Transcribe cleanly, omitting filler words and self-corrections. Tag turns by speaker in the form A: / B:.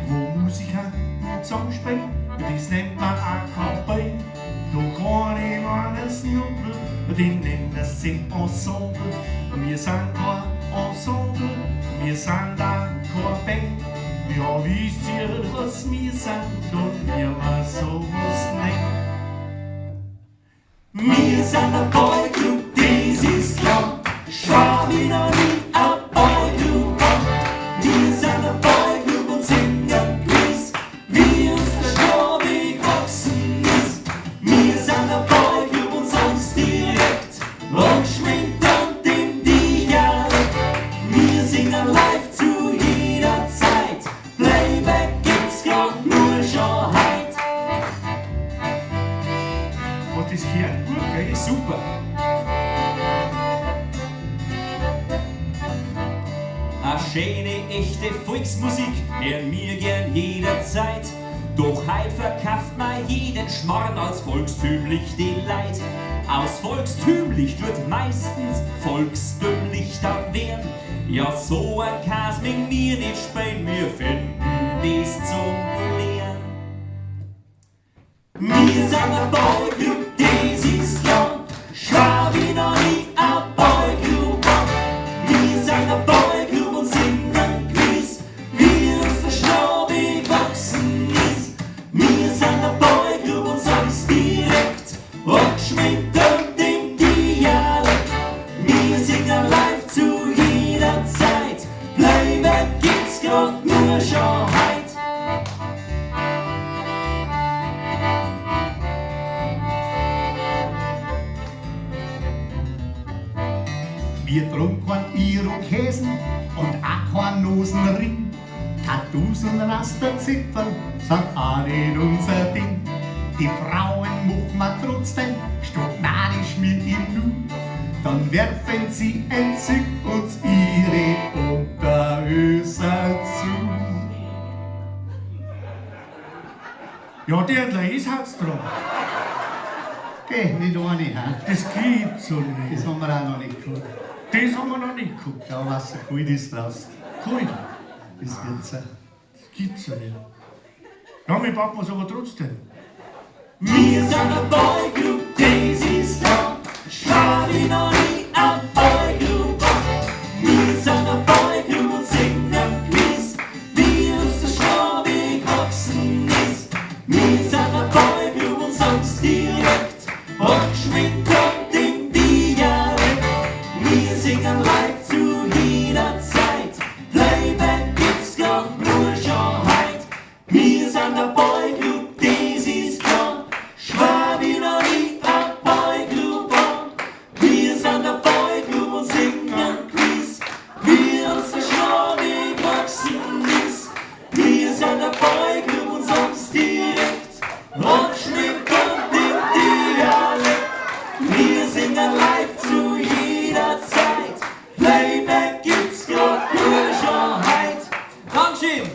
A: Wo Musikanten zusammenspielen, das nennt man A cappella. Da kann jemand das Jubel, den nennt das Ensemble. Wir sind kein Ensemble, wir sind auch keine Band. Ja, wisst ihr, was wir sind und wie man sowas nennt? Wir sind ein Boygroup, das ist klar. Schau wie noch nie ein Boygroup war. Wir sind ein Boygroup und singen gewiss, wie uns der Schnabel gewachsen ist. Wir sind ein Boygroup und sind's direkt, ungeschminkt und im Dialekt. Wir singen live zu jeder Zeit, Playback gibt's grad nur schon heut. Oh, das gehört gut, gell? Super.
B: A schöne, echte Volksmusik hören wir gern jederzeit. Doch heut verkauft man jeden Schmarrn als volkstümlich die Leid. Aus volkstümlich wird meistens volkstümlich dann werden. Ja, so ein Kas mit mir nicht spielen, wir finden dies zum Lehren.
A: Wir sind ein Boygroup, das ist klar. Schau wie noch nie ein Boygroup war. Wir sind ein Boygroup und singen gewiss, wie uns der Schnabel gewachsen ist. Wir sind ein Boygroup und sagen's direkt, ungeschminkt und im Dialekt. Wir singen live zu jeder Zeit, Playback gibt's grad nur schon heut.
C: Wir trunken kein Irokesen und auch kein Nosenring. Tattoos und Rasterziffern sind auch nicht unser Ding. Die Frauen machen wir trotzdem stocknadisch mit im Nu. Dann werfen sie entzückt uns ihre Unterhöser zu.
A: Ja, der ist hat's dran.
C: Geh, nicht eine, hä?
A: Das gibt's so nicht.
C: Das haben wir auch noch nicht gehabt.
A: Das haben wir noch nicht gehabt.
C: Ja, was kalt ist draus.
A: Kalt,
C: Das wird sein.
A: das gibt's so nicht. Ja, wir packen es aber trotzdem.
C: Wir sind ein Boygroup, das ist klar. Schau wie noch nie ein Boygroup war. Wir sind ein Boygroup und singen gewiss, wie uns der Schnabel gewachsen ist. Wir sind ein Boygroup und sagen's direkt, ungeschminkt und im Dialekt. Wir singen live zu jeder Zeit, Playback gibt's grad nur schon heut. Wir sind ein Boygroup, das ist klar. Schau wie noch nie ein Boygroup war. Wir sind ein Boygroup und singen gewiss, wie uns der Schnabel gewachsen ist. Wir sind ein Boygroup und sagen's direkt, ungeschminkt und im Dialekt. Wir singen live zu jeder Zeit, Playback gibt's grad nur schon heut.
B: Dankeschön!